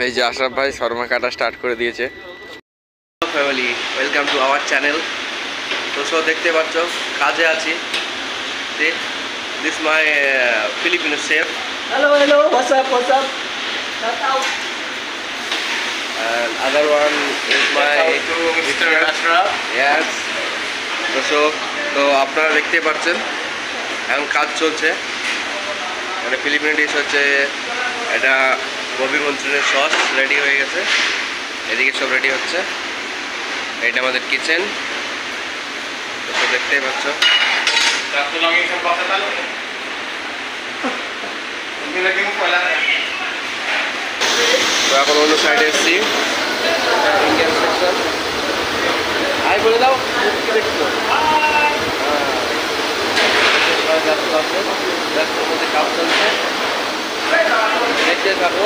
এই যে আশরাফ ভাই শর্মা কাটা স্টার্ট করে দিয়েছে। Family, welcome to our channel. তো সব দেখতে পাচ্ছ কাজে আছি। This my Filipino chef. Hello, what's up, what's up? Shout out. And other one is my Mr. Ashraf. Yes. তো আপনারা দেখতে পাচ্ছেন এখন কাজ চলছে। এটা ফিলিপিনো ডিশ হচ্ছে, এটা গোবি মঞ্চুরিয়ানের সস রেডি হয়ে গেছে, এদিকে সব রেডি হচ্ছে। এটা আমাদের কিচেন, তো দেখতেই পাচ্ছ। তো এখন অন্য সাইডে এসেছি, ইন্ডিয়ান সেকশন। হাই বলে দাও, কি দেখছো? ব্যস্ত মধ্যে কাজ চলছে, দেখতে থাকো।